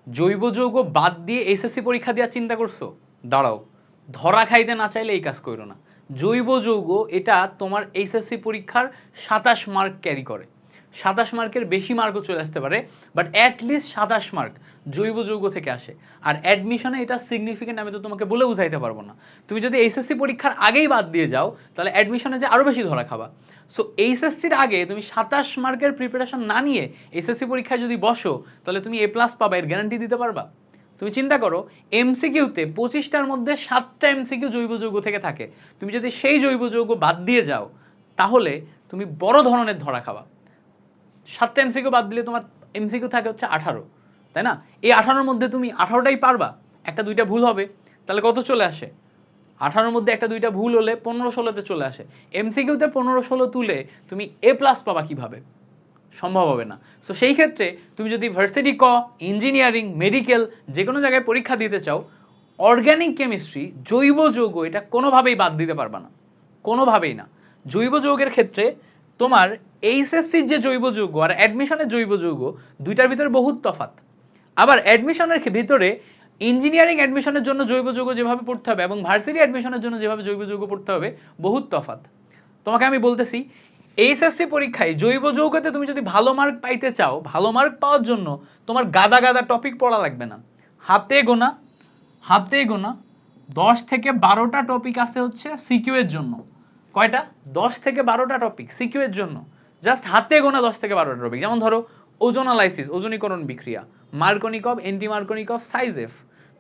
জৈব যৌগ বাদ দিয়ে এসএসসি পরীক্ষা দেওয়ার চিন্তা করছো? দাঁড়াও, ধরা খাইতে না চাইলে এই কাজ করো না। জৈব যৌগ এটা তোমার এইচএসসি পরীক্ষার 27 মার্ক ক্যারি করে, 27 মার্কের বেশি মার্কও চলে আসতে পারে, বাট অ্যাটলিস্ট 27 মার্ক জৈব যৌগ থেকে আসে। আর অ্যাডমিশনে এটা সিগনিফিকেন্ট আমি তো তোমাকে বলে বুঝাইতে পারবো না। তুমি যদি এইচএসসি পরীক্ষার আগেই বাদ দিয়ে যাও তাহলে অ্যাডমিশনে যে আরো বেশি ধরা খাবা। সো এইচএসসির আগে তুমি 27 মার্কের প্রিপারেশন না নিয়ে এইচএসসি পরীক্ষায় যদি বসো তাহলে তুমি এ প্লাস পাবা, এর গ্যারান্টি দিতে পারবা? তুমি চিন্তা করো, এমসিকিউতে 25টার মধ্যে 7টা এমসিকিউ জৈব যৌগ থেকে থাকে, তুমি যদি সেই জৈব যৌগ বাদ দিয়ে যাও তাহলে তুমি বড় ধরনের ধরা খাবা। 7টা এমসিকিউ বাদ দিলে তোমার এমসিকিউ থাকে হচ্ছে 18, তাই না? এই 18-র মধ্যে তুমি 18টাই পারবা, একটা দুইটা ভুল হবে, তাহলে কত চলে আসে? 18-র মধ্যে একটা দুইটা ভুল হলে 15-16তে চলে আসে। এমসিকিউতে 15-16 তুলে তুমি এ প্লাস পাবা কিভাবে? সম্ভব হবে না। সো সেই ক্ষেত্রে তুমি যদি ভার্সিটি ইঞ্জিনিয়ারিং, মেডিকেল যে কোনো জায়গায় পরীক্ষা দিতে চাও, অর্গানিক কেমিস্ট্রি, জৈব যৌগ এটা কোনোভাবেই বাদ দিতে পারবা না, কোনোভাবেই না। জৈব যৌগের ক্ষেত্রে তোমার এইচএসসির যে জৈব যৌগ আর অ্যাডমিশনের জৈব যৌগ দুইটার ভিতরে বহুত তফাৎ। আবার অ্যাডমিশনের ভিতরে ইঞ্জিনিয়ারিং অ্যাডমিশনের জন্য জৈব যৌগ যেভাবে পড়তে হবে এবং ভার্সিটি অ্যাডমিশনের জন্য যেভাবে জৈব যৌগ পড়তে হবে বহুত তফাৎ। তোমাকে আমি বলতেছি, এইচএসসি পরীক্ষায় জৈব যৌগতে তুমি যদি ভালো মার্ক পাইতে চাও, ভালো মার্ক পাওয়ার জন্য তোমার গাদা গাদা টপিক পড়া লাগবে না। হাতে গোনা, হাতে গোনা 10 থেকে 12টা টপিক আছে হচ্ছে সিকিউ এর জন্য। কয়টা? 10 থেকে 12টা টপিক সিকিউ এর জন্য, জাস্ট হাতে গোনা 10 থেকে 12টা টপিক। যেমন ধরো ওজোনালাইসিস, ওজনীকরণ বিক্রিয়া, মার্কনিকভ, অ্যান্টিমার্কনিকভ, সাইজেফ,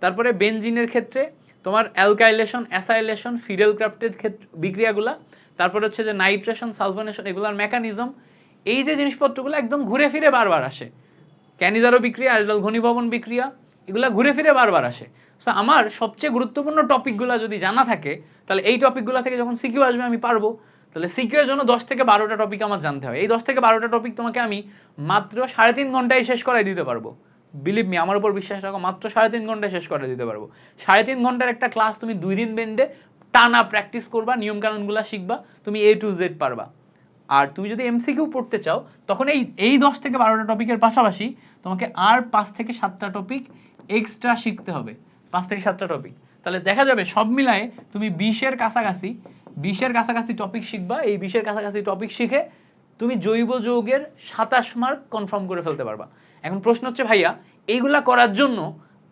তারপরে বেনজিনের ক্ষেত্রে তোমার অ্যালকাইলেশন, অ্যাসাইলেশন, ফিডেল ক্রাফটের ক্ষেত্রে বিক্রিয়াগুলা, তারপর হচ্ছে যে নাইট্রেশন, সালফোনেশন, এগুলার মেকানিজম, এই যে জিনিসপত্রগুলো একদম ঘুরে ফিরে বারবার আসে। ক্যানিজারো বিক্রিয়া, অ্যালডাল ঘনীভবন বিক্রিয়া, এগুলা ঘুরে ফিরে বারবার আসে। সো আমার সবচেয়ে গুরুত্বপূর্ণ টপিকগুলো যদি জানা থাকে তাহলে এই টপিকগুলো থেকে যখন সিকিউ আসবে আমি পারবো। তাহলে সিকিউ এর জন্য 10 থেকে 12টা টপিক আমার জানতে হয়। এই 10 থেকে 12টা টপিক তোমাকে আমি মাত্র 3.5 ঘন্টায় শেষ করাই দিতে পারবো। বিলিভ মি, আমার উপর বিশ্বাস রাখো, মাত্র 3.5 ঘন্টায় শেষ করে দিতে পারবো। 3.5 ঘন্টার একটা ক্লাস তুমি 2 দিন বেন্ডে টানা প্র্যাকটিস করবা, নিয়ম কানুনগুলো শিখবা, তুমি এ টু জেড পারবা। আর তুমি যদি এমসিকিউ পড়তে চাও তখন এই 10 থেকে 12টা টপিকের পাশাপাশি তোমাকে আর 5 থেকে 7টা টপিক এক্সট্রা শিখতে হবে, 5 থেকে 7টা টপিক। তাহলে দেখা যাবে সব মিলায়ে তুমি 20-এর কাছাকাছি টপিক শিখবা। এই 20-এর কাছাকাছি টপিক শিখে তুমি জৈব যৌগের 27 মার্ক কনফার্ম করে ফেলতে পারবা। এখন প্রশ্ন হচ্ছে ভাইয়া, এইগুলা করার জন্য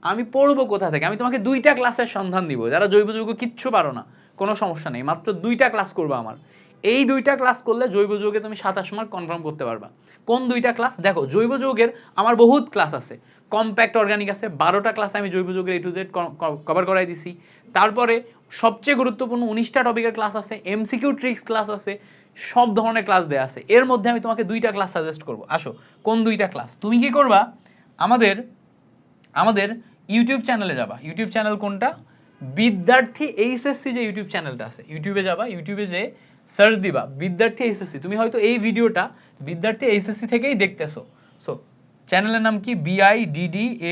আমি পড়বো কোথা থেকে? আমি তোমাকে 2টা ক্লাসের সন্ধান দিব। যারা জৈব যৌগ কিচ্ছু পারো না, কোনো সমস্যা নেই, মাত্র 2টা ক্লাস করবা আমার। এই 2টা ক্লাস করলে জৈব যৌগে তুমি 27 মার্ক কনফার্ম করতে পারবা। কোন 2টা ক্লাস? দেখো, জৈব যৌগের আমার বহুত ক্লাস আছে, কম্প্যাক্ট অর্গানিক আছে, 12টা ক্লাস আমি জৈব যৌগের এ টু জেড কভার করাই দিছি। তারপরে সবচেয়ে গুরুত্বপূর্ণ 19টা টপিকের ক্লাস আছে, এমসিকিউ ট্রিক্স ক্লাস আছে, সব ধরনের ক্লাস দেয়া আছে। এর মধ্যে আমি তোমাকে 2টা ক্লাস সাজেস্ট করব। আসো, কোন 2টা ক্লাস? তুমি কি করবা, আমাদের আমাদের ইউটিউব চ্যানেলে যাবা। ইউটিউব চ্যানেল কোনটা? বিদ্যার্থী এইচএসসি যে ইউটিউব চ্যানেলটা আছে, ইউটিউবে যাবা, ইউটিউবে যে সার্চ দিবা বিদ্যার্থী এইচএসসি। তুমি হয়তো এই ভিডিওটা বিদ্যার্থী এইচএসসি থেকেই দেখতেছো। সো চ্যানেলের নাম কি? BIDDARTHI,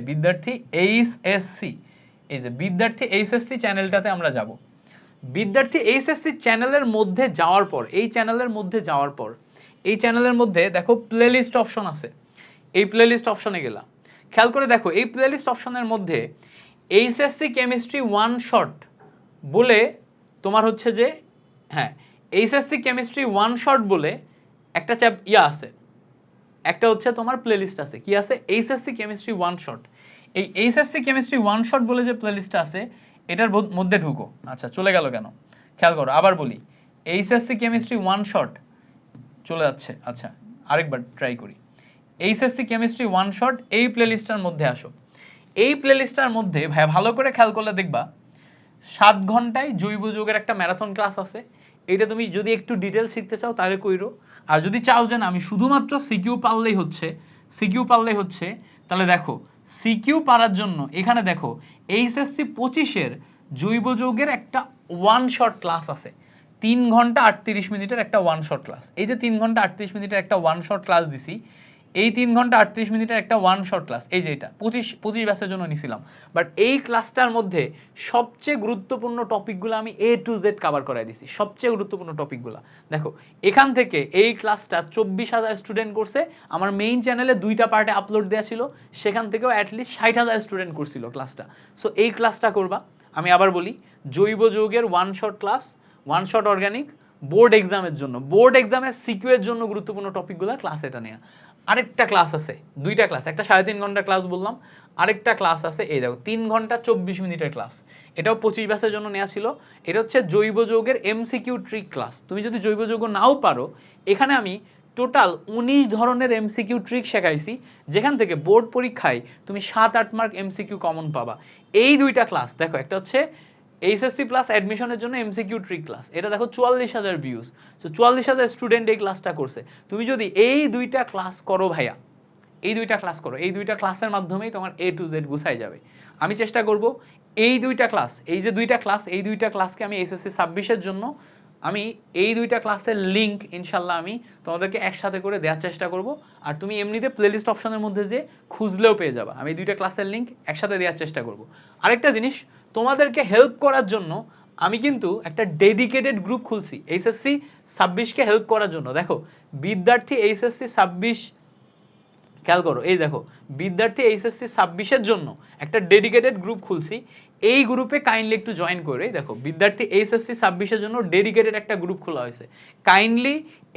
বিদ্যার্থী এইচএসসি। এই যে বিদ্যার্থী এইচএসসি চ্যানেলটাতে আমরা যাব। বিদ্যার্থী এইচএসসি চ্যানেলের মধ্যে যাওয়ার পর, এই চ্যানেলের মধ্যে দেখো প্লেলিস্ট অপশন আছে। এই প্লেলিস্ট অপশনে গেলাম, খেয়াল করে দেখো এই প্লেলিস্ট অপশনের মধ্যে এইচএসসি কেমিস্ট্রি ওয়ান শট বলে তোমার হচ্ছে যে, হ্যাঁ, এইচএসসি কেমিস্ট্রি ওয়ান শট বলে একটা আছে, একটা হচ্ছে তোমার প্লেলিস্ট আছে। কি আছে? HSC chemistry one shot. এই এইচএসসি কেমিস্ট্রি ওয়ান শট বলে যে প্লেলিস্টটা আছে এটার মধ্যে ঢুকো। আচ্ছা, চলে গেল কেন? খেয়াল করো, আবার বলি, এইচএসসি কেমিস্ট্রি ওয়ান শট চলে যাচ্ছে। আচ্ছা, আরেকবার ট্রাই করি। এইচএসসি কেমিস্ট্রি ওয়ান শট, এই প্লেলিস্টটার মধ্যে আসো। এই প্লেলিস্টটার মধ্যে ভাই ভালো করে খেয়াল করলে দেখবা 7 ঘন্টায় জৈব যৌগের একটা ম্যারাথন ক্লাস আছে। এটা তুমি যদি একটু ডিটেইলস শিখতে চাও তাহলে কইরো। আর যদি চাও যে না আমি শুধুমাত্র সিকিউ পারলেই হচ্ছে, তাহলে দেখো সিকিউ পারার জন্য এখানে দেখো এইচএসসি 25-এর জৈব যৌগের একটা ওয়ান শট ক্লাস আছে। 3 ঘন্টা 38 মিনিটের একটা ওয়ান শট ক্লাস। এই যে 3 ঘন্টা 38 মিনিটের একটা ওয়ান শট ক্লাস দিছি, এই 3 ঘন্টা 38 মিনিটের একটা ওয়ান শট ক্লাস, এই যে এটা 25 ব্যাচের জন্য নিছিলাম। বাট এই ক্লাসটার মধ্যে সবচেয়ে গুরুত্বপূর্ণ টপিকগুলো আমি A to Z কভার করাই দিছি, সবচেয়ে গুরুত্বপূর্ণ টপিকগুলো। দেখো এখান থেকে এই ক্লাসটা 24,000 স্টুডেন্ট করছে, আমার মেইন চ্যানেলে 2টা পার্টে আপলোড দেওয়া ছিল, সেখান থেকেও অ্যাটলিস্ট 60,000 স্টুডেন্ট করছিল ক্লাসটা। সো এই ক্লাসটা করবা। আমি আবার বলি, জৈব যৌগের one shot class, one shot organic, board এক্সামের জন্য, বোর্ড এক্সামের সিকিউ এর জন্য গুরুত্বপূর্ণ টপিকগুলো ক্লাস এটা নেওয়া। আরেকটা ক্লাস আছে, 2টা ক্লাস, একটা 3.5 ঘন্টার ক্লাস বললাম, আরেকটা ক্লাস আছে এই দেখো 3 ঘন্টা 24 মিনিটের ক্লাস, এটাও 25 ব্যাচের জন্য নেওয়া ছিল। এটা হচ্ছে জৈব যৌগের এমসিকিউ ট্রিক ক্লাস। তুমি যদি জৈব যৌগ নাও পারো, এখানে আমি টোটাল 19 ধরনের এমসিকিউ ট্রিক শেখাইছি, যেখান থেকে বোর্ড পরীক্ষায় তুমি 7-8 মার্ক এমসিকিউ কমন পাবা। এই 2টা ক্লাস দেখো, একটা হচ্ছে এইচএসসি প্লাস অ্যাডমিশনের জন্য এমসিকিউ ট্রিক ক্লাস, এটা দেখো 44,000 ভিউজ। সো 44,000 স্টুডেন্ট এই ক্লাসটা করছে। তুমি যদি এই 2টা ক্লাস করো ভাইয়া, এই 2টা ক্লাস করো, এই 2টা ক্লাসের মাধ্যমেই তোমার A to Z গুছাই যাবে। আমি চেষ্টা করব এই 2টা ক্লাস, এই যে 2টা ক্লাস, এই 2টা ক্লাসকে আমি এসএসসি 26-এর জন্য আমি এই 2টা ক্লাসের লিংক ইনশাল্লাহ আমি তোমাদেরকে একসাথে করে দেওয়ার চেষ্টা করব। আর তুমি এমনিতে প্লেলিস্ট অপশনের মধ্যে যে খুঁজলেও পেয়ে যাবা, আমি 2টা ক্লাসের লিংক একসাথে দেওয়ার চেষ্টা করব। আরেকটা জিনিস, তোমাদেরকে হেল্প করার জন্য আমি কিন্তু একটা ডেডিকেটেড গ্রুপ খুলছি এইচএসসি 26কে হেল্প করার জন্য। দেখো বিদ্যার্থী এইচএসসি 26, খেয়াল করো, এই দেখো বিদ্যার্থী এইচএসসি 26-এর জন্য একটা ডেডিকেটেড গ্রুপ খুলছি। এই গ্রুপে কাইন্ডলি একটু জয়েন করে, দেখো বিদ্যার্থী এইচএসসি 26-এর জন্য ডেডিকেটেড একটা গ্রুপ খোলা হয়েছে, কাইন্ডলি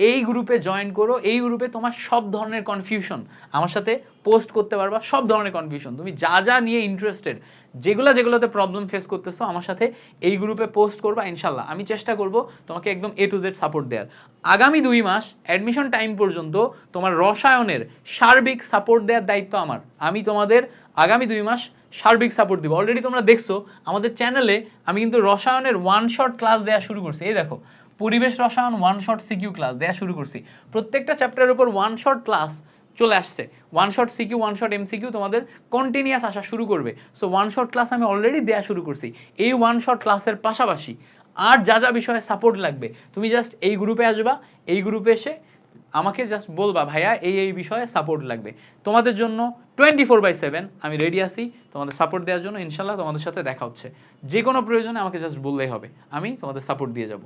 এই গ্রুপে জয়েন করো। এই গ্রুপে তোমার সব ধরনের কনফিউশন আমার সাথে পোস্ট করতে পারবা, সব ধরনের কনফিউশন তুমি যা যা নিয়ে ইন্টারেস্টেড, যেগুলোতে প্রবলেম ফেস করতেছো আমার সাথে এই গ্রুপে পোস্ট করবা। ইনশাল্লাহ আমি চেষ্টা করব তোমাকে একদম A to Z সাপোর্ট দেওয়ার। আগামী 2 মাস অ্যাডমিশন টাইম পর্যন্ত তোমার রসায়নের সার্বিক সাপোর্ট দেওয়ার দায়িত্ব আমার। আমি তোমাদের আগামী 2 মাস সার্বিক সাপোর্ট দিব। অলরেডি তোমরা দেখছো আমাদের চ্যানেলে আমি কিন্তু রসায়নের ওয়ান শট ক্লাস দেওয়া শুরু করছি। এই দেখো পরিবেশ রসায়ন ওয়ান শট সিকিউ ক্লাস দেওয়া শুরু করছি, প্রত্যেকটা চ্যাপ্টারের উপর ওয়ান শট ক্লাস চলে আসছে। One shot CQ, one shot MCQ তোমাদের কন্টিনিউয়াস আসা শুরু করবে। সো ওয়ান শট ক্লাস আমি অলরেডি দেওয়া শুরু করছি। এই ওয়ান শট ক্লাসের পাশাপাশি আর যা যা বিষয়ে সাপোর্ট লাগবে তুমি জাস্ট এই গ্রুপে আসবা, এই গ্রুপে এসে আমাকে জাস্ট বলবা ভাইয়া এই বিষয়ে সাপোর্ট লাগবে। তোমাদের জন্য 24/7 আমি রেডি আছি তোমাদের সাপোর্ট দেওয়ার জন্য। ইনশাল্লাহ তোমাদের সাথে দেখা হচ্ছে, যে কোনো প্রয়োজনে আমাকে জাস্ট বললেই হবে, আমি তোমাদের সাপোর্ট দিয়ে যাব।